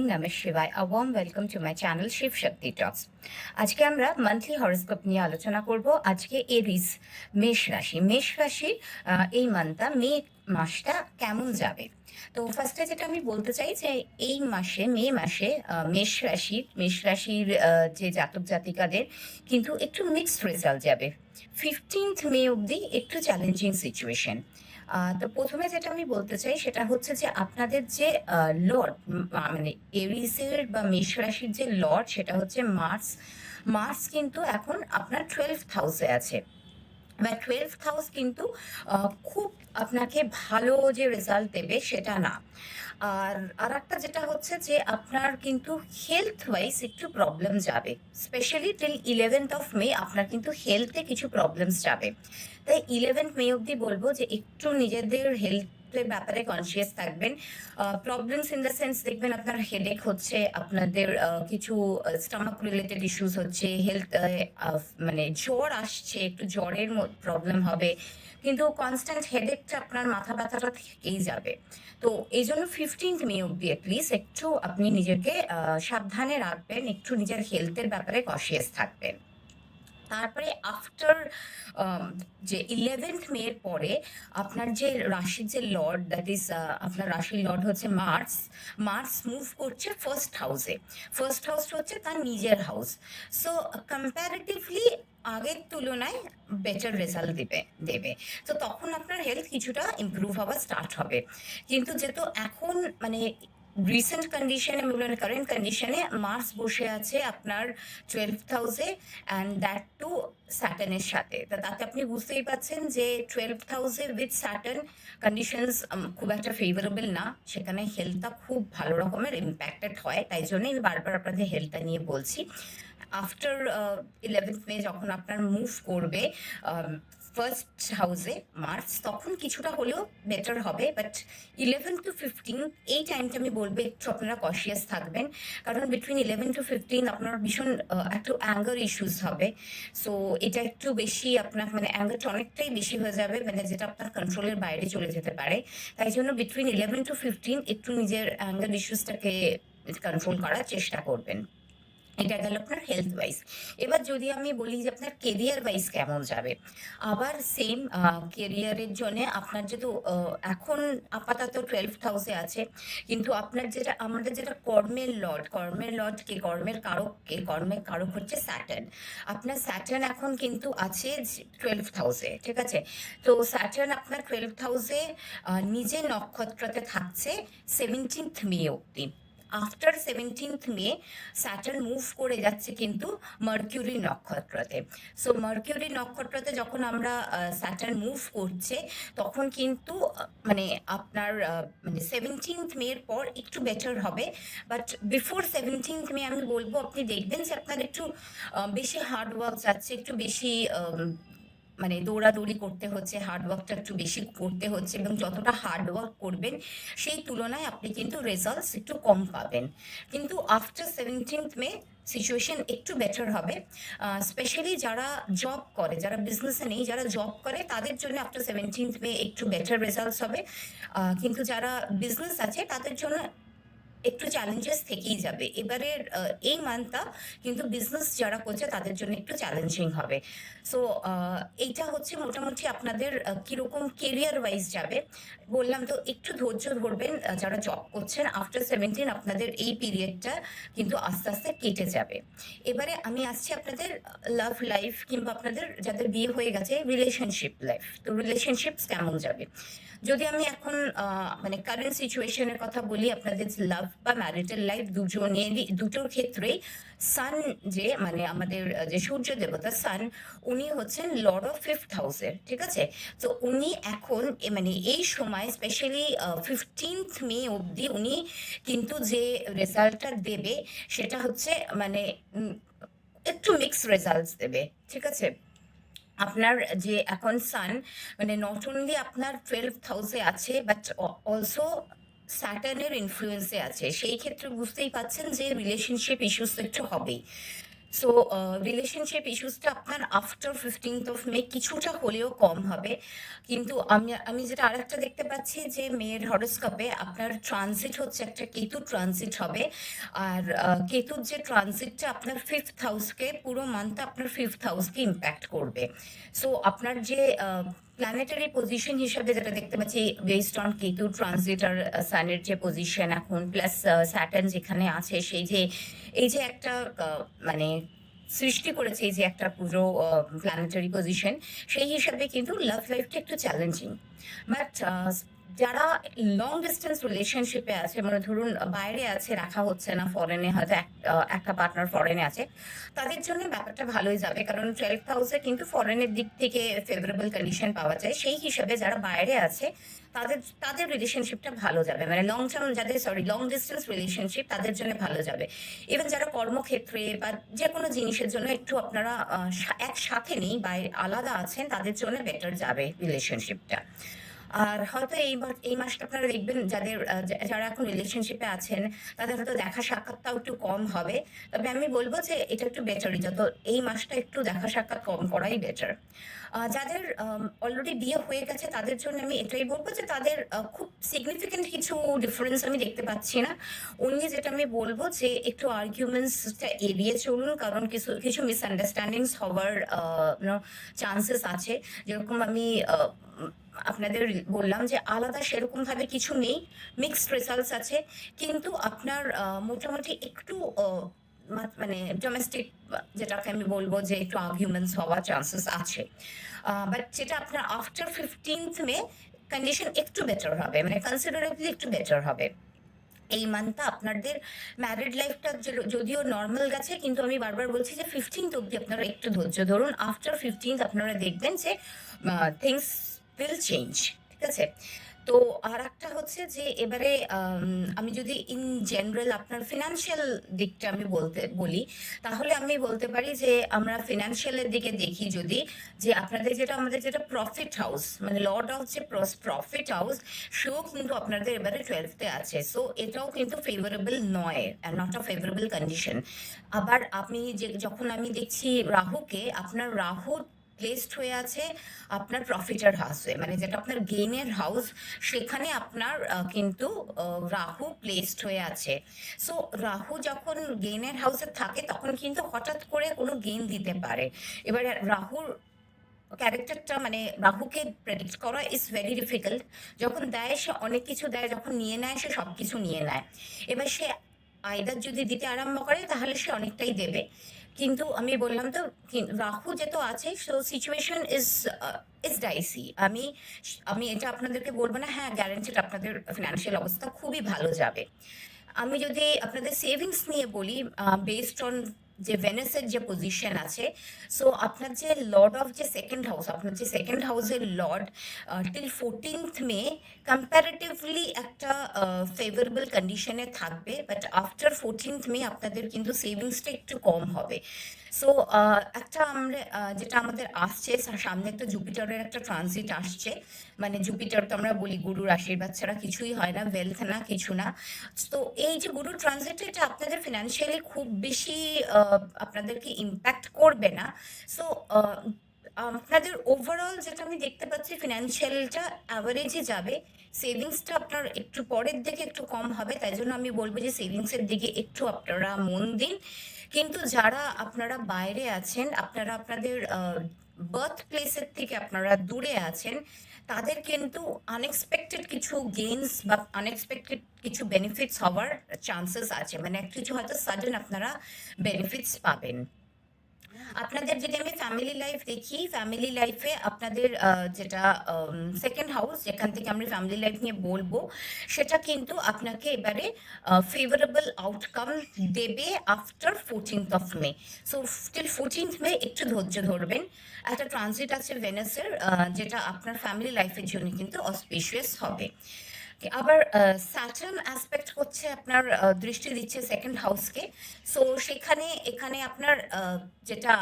Namah Shivaya. A warm welcome to my channel Shiv Shakti Talks. আজকে আমরা monthly horoscope নিয়ে আলোচনা করব। আজকে এরিস মেষ রাশি এই মান্থটা মাসটা কেমন যাবে। তো ফার্স্টে যেটা আমি বলতে চাই যে এই মে মাসে মেষ রাশির যে জাতক জাতিকাদের কিন্তু একটু মিক্সড রেজাল্ট যাবে। 15th মে অবধি একটু চ্যালেঞ্জিং সিচুয়েশন। তো প্রথমে যেটা আমি বলতে চাই সেটা হচ্ছে যে আপনাদের যে লর্ড মানে এরিসের বা মেষ রাশির যে লর্ড সেটা হচ্ছে মার্স কিন্তু এখন আপনার 12th হাউসে আছে। বা 12th হাউস কিন্তু খুব আপনাকে ভালো যে রেজাল্ট দেবে সেটা না। আর একটা যেটা হচ্ছে যে আপনার কিন্তু হেলথ ওয়াইজ একটু প্রবলেম যাবে, specially till 11th of May আপনার কিন্তু হেলথে কিছু প্রবলেমস যাবে। তাই 11th মে অবধি বলবো যে একটু নিজেদের হেলথের ব্যাপারে কনসিয়াস থাকবেন। প্রবলেমস ইন দ্য সেন্স দেখবেন আপনার হেডেক হচ্ছে, আপনাদের কিছু স্টমাক রিলেটেড ইস্যুস হচ্ছে, হেলথ মানে জ্বর আসছে, একটু জ্বরের প্রবলেম হবে, কিন্তু কনস্ট্যান্ট হেডেকটা আপনার মাথা ব্যথাটা থেকেই যাবে। তো এই জন্য 15th মে অব্দি অ্যাটলিস্ট একটু আপনি নিজেকে সাবধানে রাখবেন, একটু নিজের হেলথের ব্যাপারে কনসিয়াস থাকবেন। তারপরে আফটার যে 11th মে এর পরে আপনার যে রাশির যে লর্ড, দ্যাট ইজ আপনার রাশির লর্ড হচ্ছে মার্স মুভ করছে ফার্স্ট হাউসে। ফার্স্ট হাউস হচ্ছে তার নিজের হাউস। সো কম্প্যারেটিভলি আগের তুলনায় বেটার রেজাল্ট দেবে। তো তখন আপনার হেলথ কিছুটা ইমপ্রুভ হওয়া স্টার্ট হবে। কিন্তু যেহেতু এখন মানে রিসেন্ট কন্ডিশনে মানে কারেন্ট কন্ডিশনে মার্স বসে আছে আপনার 12th হাউসে, অ্যান্ড দ্যাট টু স্যাটার্নের সাথে। তাতে আপনি বুঝতেই পাচ্ছেন যে 12th হাউসে উইথ স্যাটার্ন কন্ডিশনস খুব একটা ফেভারেবল না, সেখানে হেলথটা খুব ভালো রকমের ইম্প্যাক্টেড হয়। তাই জন্যই আমি বারবার আপনাদের হেলথটা নিয়ে বলছি। আফটার 11th মে যখন আপনার মুভ করবে ফার্স্ট হাউসে মার্চ, তখন কিছুটা হলেও বেটার হবে। বাট 11 to 15 এই টাইমটা আমি বলবো একটু আপনারা কনসিয়াস থাকবেন, কারণ বিটুইন 11 to 15 আপনার ভীষণ একটু অ্যাঙ্গার ইস্যুস হবে। সো এটা একটু বেশি আপনার মানে অ্যাঙ্গারটা অনেকটাই বেশি হয়ে যাবে, মানে যেটা আপনার কন্ট্রোলের বাইরে চলে যেতে পারে। তাই জন্য বিটুইন 11 to 15 একটু নিজের অ্যাঙ্গার ইস্যুসটাকে কন্ট্রোল করার চেষ্টা করবেন। এটা গেল আপনার হেলথ ওয়াইজ। এবার যদি আমি বলি যে আপনার কেরিয়ার ওয়াইজ কেমন যাবে, আবার সেম কেরিয়ারের জন্য আপনার যেহেতু এখন আপাতত 12th হাউসে আছে, কিন্তু আপনার আমাদের যেটা কর্মের লর্ড কে, কর্মের কারক হচ্ছে স্যাটার্ন। আপনার স্যাটার্ন এখন কিন্তু আছে 12th হাউসে, ঠিক আছে। তো স্যাটার্ন আপনার 12th হাউসে নিজের নক্ষত্রতে থাকছে 17th মে অব্দি। আফটার 17th মে স্যাটার্ন মুভ করে যাচ্ছে কিন্তু মার্কিউরি নক্ষত্রতে। সো মার্কিউরি নক্ষত্রতে যখন আমরা স্যাটার্ন মুভ করছে তখন কিন্তু মানে আপনার মানে 17th মে এর পর একটু বেটার হবে। বাট বিফোর 17th মে আমি বলবো আপনি দেখবেন যে আপনার একটু বেশি হার্ড ওয়ার্ক যাচ্ছে, একটু বেশি মানে দৌড়াদৌড়ি করতে হচ্ছে, হার্ডওয়ার্কটা একটু বেশি করতে হচ্ছে, এবং যতটা হার্ডওয়ার্ক করবেন সেই তুলনায় আপনি কিন্তু রেজাল্টস একটু কম পাবেন। কিন্তু আফটার 17th মে সিচুয়েশন একটু বেটার হবে। স্পেশালি যারা জব করে, যারা বিজনেসে নেই, যারা জব করে তাদের জন্য আফটার 17th মে একটু বেটার রেজাল্টস হবে। কিন্তু যারা বিজনেস আছে তাদের জন্য একটু চ্যালেঞ্জেস থেকেই যাবে। এবারের এই মান্থটা কিন্তু বিজনেস যারা করছে তাদের জন্য একটু চ্যালেঞ্জিং হবে। সো এইটা হচ্ছে মোটামুটি আপনাদের কিরকম কেরিয়ার ওয়াইজ যাবে বললাম। তো একটু ধৈর্য ধরবেন যারা জব করছেন। আফটার 17 আপনাদের এই পিরিয়ডটা কিন্তু আস্তে আস্তে কেটে যাবে। এবারে আমি আসছি আপনাদের লাভ লাইফ, কিংবা আপনাদের যাদের বিয়ে হয়ে গেছে রিলেশনশিপ লাইফ। তো রিলেশনশিপস কেমন যাবে, যদি আমি এখন মানে কারেন্ট সিচুয়েশনের কথা বলি, আপনাদের লাভ বা ম্যারিটাল লাইফ দুটোর ক্ষেত্রেই সান যে মানে আমাদের যে সূর্য দেবতা সান, উনি হচ্ছেন লর্ড অফ 5th হাউসের, ঠিক আছে। তো উনি এখন মানে এই সময় স্পেশালি 15th মে অবধি উনি কিন্তু যে রেজাল্টটা দেবে সেটা হচ্ছে মানে একটু মিক্সড রেজাল্টস দেবে, ঠিক আছে। আপনার যে এখন সান মানে নট অনলি আপনার 12th হাউসে আছে, বাট অলসো স্যাটার্নের ইনফ্লুয়েন্সে আছে। সেই ক্ষেত্রে বুঝতেই পাচ্ছেন যে রিলেশনশিপ ইস্যুস একটু হবেই। সো রিলেশনশিপ ইস্যুসটা আপনার আফটার 15th অফ মে কিছুটা হলেও কম হবে। কিন্তু আমি যেটা আরেকটা দেখতে পাচ্ছি যে মেয়ের হরোস্কোপে আপনার ট্রানজিট হচ্ছে একটা কেতু ট্রানজিট হবে। আর কেতুর যে ট্রানজিটটা আপনার 5th হাউসকে পুরো মান্থ আপনার 5th হাউসকে ইম্প্যাক্ট করবে। সো আপনার যে প্ল্যানেটারি পজিশন হিসাবে যেটা দেখতে পাচ্ছি বেসড অন কেতু ট্রানজিট আর সানের যে পজিশন এখন প্লাস স্যাটার্ন যেখানে আছে সেই যে এই যে একটা মানে সৃষ্টি করেছে এই যে একটা পুরো প্ল্যানেটারি পজিশন, সেই হিসাবে কিন্তু লাভ লাইফটা একটু চ্যালেঞ্জিং। বাট যারা লং ডিস্টেন্স রিলেশনশিপে আছে, মানে ধরুন বাইরে আছে, রাখা হচ্ছে না, ফরেনে হয়তো একটা পার্টনার ফরেনে আছে, তাদের জন্য ব্যাপারটা ভালোই যাবে, কারণ 12th হাউসে কিন্তু ফরেনের দিক থেকে ফেভারেবল কন্ডিশন পাওয়া যায়। সেই হিসাবে যারা বাইরে আছে তাদের তাদের রিলেশনশিপটা ভালো যাবে, মানে লং টার্ম যাদের লং ডিস্টেন্স রিলেশনশিপ তাদের জন্য ভালো যাবে। ইভেন যারা কর্মক্ষেত্রে বা যে কোনো জিনিসের জন্য একটু আপনারা একসাথে নেই, বাইরে আলাদা আছেন, তাদের জন্য বেটার যাবে রিলেশনশিপটা। আর হয়তো এই মাসটা আপনারা দেখবেন যাদের যারা এখন রিলেশনশিপে আছেন তাদের হয়তো দেখা সাক্ষাৎটাও একটু কম হবে। তবে আমি বলবো যে এটা একটু বেটারই, যত এই মাসটা একটু দেখা সাক্ষাৎ কম করাই বেটার। যাদের অলরেডি বিয়ে হয়ে গেছে তাদের জন্য আমি এটাই বলবো যে তাদের খুব সিগনিফিকেন্ট কিছু ডিফারেন্স আমি দেখতে পাচ্ছি না। অনলি যেটা আমি বলবো যে একটু আর্গুমেন্টসটা এড়িয়ে চলুন, কারণ কিছু কিছু মিসআন্ডারস্ট্যান্ডিংস হওয়ার চান্সেস আছে। যেরকম আমি আপনাদের বললাম যে আলাদা সেরকম ভাবে কিছু নেই, মিক্সড রেজাল্টস আছে, কিন্তু আপনার মোটামুটি একটু মানে ডোমেস্টিক যেটাকে আমি বলবো যে একটু আর্গুমেন্টস হওয়ার চান্সেস আছে। বাট যেটা আপনার আফটার 15th মে কন্ডিশন একটু বেটার হবে, মানে কনসিডারেবলি একটু বেটার হবে। এই মান্থটা আপনাদের ম্যারিড লাইফটা যদিও নর্মাল গেছে, কিন্তু আমি বারবার বলছি যে 15th অব্দি আপনারা একটু ধৈর্য ধরুন। আফটার 15th আপনারা দেখবেন যে থিংস উইল চেঞ্জ। ঠিক আছে? তো আর একটা হচ্ছে যে এবারে আমি যদি ইন জেনারেল আপনার ফিনান্সিয়াল দিকটা আমি বলি, তাহলে আমি বলতে পারি যে আমরা ফিনান্সিয়ালের দিকে দেখি যদি, যে আমাদের যেটা প্রফিট হাউস, মানে লর্ড অফ যে প্রফিট হাউস, সেও কিন্তু আপনাদের এবারে 12th-এ আছে। সো এটাও কিন্তু ফেভারেবল নয়, নট আ ফেভারেবল কন্ডিশন। আবার আপনি যখন আমি দেখছি রাহুকে, আপনার রাহু প্লেসড হয়ে আছে আপনার প্রফিটার হাউসে, মানে যেটা আপনার গেইনের হাউস, সেখানে আপনার কিন্তু রাহু প্লেসড হয়ে আছে। সো রাহু যখন গেইনের হাউসে থাকে তখন কিন্তু হঠাৎ করে কোনো গেইন দিতে পারে। এবারে রাহুর ক্যারেক্টারটা, মানে রাহুকে প্রেডিক্ট করা ইজ ভেরি ডিফিকাল্ট। যখন দেয় সে অনেক কিছু দেয়, যখন নিয়ে নেয় সে সব কিছু নিয়ে নেয়। এবার সে আইদার যদি দিতে আরম্ভ করে তাহলে সে অনেকটাই দেবে। কিন্তু আমি বললাম তো রাহু যেহেতু আছে, সো সিচুয়েশন ইজ ডাইসি। আমি এটা আপনাদেরকে বলবো না হ্যাঁ গ্যারান্টেড আপনাদের ফিনান্সিয়াল অবস্থা খুবই ভালো যাবে। আমি যদি আপনাদের সেভিংস নিয়ে বলি, বেসড অন যে ভেনাসের যে পজিশন আছে, সো আপনার যে লর্ড অফ যে সেকেন্ড হাউস, আপনার যে সেকেন্ড হাউসের লর্ড টিল 14th মে কম্প্যারেটিভলি একটা ফেভারেবল কন্ডিশনে থাকবে, বাট আফটার 14th মে আপনাদের কিন্তু সেভিংসটা একটু কম হবে। সো একটা আমরা যেটা আমাদের আসছে সামনে, একটা জুপিটারের একটা ট্রানজিট আসছে, মানে জুপিটার তো আমরা বলি গুরুর আশীর্বাদ ছাড়া কিছুই হয় না, ওয়েলথ না, কিছু না। তো এই যে গুরু ট্রানজিট, এটা আপনাদের ফিনান্সিয়ালি খুব বেশি আপনাদেরকে ইম্প্যাক্ট করবে না। সো আপনাদের ওভারঅল যেটা আমি দেখতে পাচ্ছি ফিনান্সিয়ালটা অ্যাভারেজে যাবে। সেভিংসটা আপনার একটু পরের দিকে একটু কম হবে, তাই জন্য আমি বলবো যে সেভিংসের দিকে একটু আপনারা মন দিন। কিন্তু যারা আপনারা বাইরে আছেন, আপনারা আপনাদের বার্থ প্লেসের থেকে আপনারা দূরে আছেন, তাদের কিন্তু আনএক্সপেক্টেড কিছু গেইনস বা আনএক্সপেক্টেড কিছু বেনিফিটস হওয়ার চান্সেস আছে, মানে কিছু হয়তো সাডেন আপনারা বেনিফিটস পাবেন। আপনাদের যদি আমি ফ্যামিলি লাইফ দেখি, ফ্যামিলি লাইফে আপনাদের যেটা সেকেন্ড হাউস, যেখান থেকে আমরা ফ্যামিলি লাইফ নিয়ে বলবো, সেটা কিন্তু আপনাকে এবারে ফেভারেবল আউটকাম দেবে after 14th of May. So till 14th মে একটু ধৈর্য ধরবেন। একটা ট্রানজিট আছে ভেনাসের, যেটা আপনার ফ্যামিলি লাইফের জন্য কিন্তু অসপিশিয়াস হবে। আবার স্যাটার্ন অ্যাসপেক্ট হচ্ছে আপনার দৃষ্টি দিচ্ছে সেকেন্ড হাউসকে। সো এখানে আপনার যেটা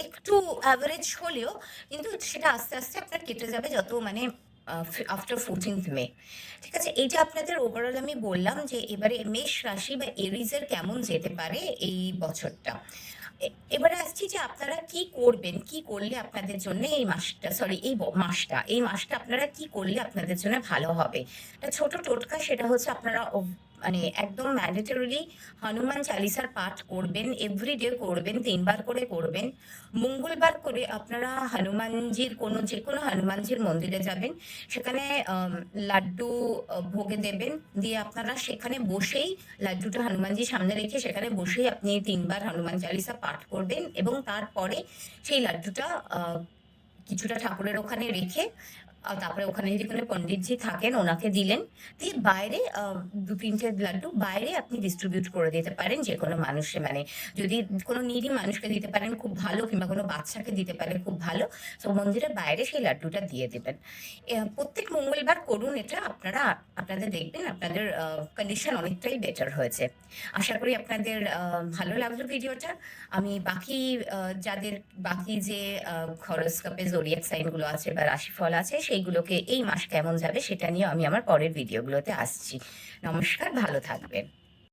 একটু অ্যাভারেজ হলেও, কিন্তু সেটা আস্তে আস্তে আপনার কেটে যাবে যত মানে আফটার 14th মে। ঠিক আছে? এইটা আপনাদের ওভারঅল আমি বললাম যে এবারে মেষ রাশি বা এরিজের কেমন যেতে পারে এই বছরটা। এবারে আসছি যে আপনারা কি করবেন? কি করলে আপনাদের জন্য এই মাসটা এই মাসটা আপনারা কি করলে আপনাদের জন্য ভালো হবে? একটা ছোট টোটকা সেটা হচ্ছে আপনারা মানে একদম ম্যান্ডেটরিলি হনুমান চালিসার পাঠ করবেন, এভরিডে করবেন, ৩ বার করে করবেন। মঙ্গলবার করে আপনারা হনুমানজির যেকোনো হনুমানজির মন্দিরে যাবেন। সেখানে লাড্ডু ভোগে দেবেন। দিয়ে আপনারা সেখানে বসেই লাড্ডুটা হনুমানজির সামনে রেখে সেখানে বসেই আপনি ৩ বার হনুমান চালিসা পাঠ করবেন এবং তারপরে সেই লাড্ডুটা কিছুটা ঠাকুরের ওখানে রেখে তারপরে ওখানে যদি কোনো পণ্ডিতজি থাকেন ওনাকে দিলেন। দিয়ে বাইরে ২-৩ টে লাড্ডু বাইরে আপনি ডিস্ট্রিবিউট করে দিতে পারেন যেকোনো মানুষে, মানে যদি কোনো নিডি মানুষকে দিতে পারেন খুব ভালো, কিংবা কোনো বাচ্চাকে দিতে পারেন খুব ভালো। সো মন্দিরের বাইরে সেই লাড্ডুটা দিয়ে দেবেন। প্রত্যেক মঙ্গলবার করুন এটা। আপনাদের দেখবেন আপনাদের কন্ডিশন অনেকটাই বেটার হয়েছে। আশা করি আপনাদের ভালো লাগলো ভিডিওটা। আমি যাদের বাকি যে হরোস্কোপে জোডিয়াক সাইনগুলো আছে বা রাশিফল আছে সেইগুলোকে এই মাস কেমন যাবে সেটা নিয়ে আমি আমার পরের ভিডিওগুলোতে আসছি। নমস্কার, ভালো থাকবেন।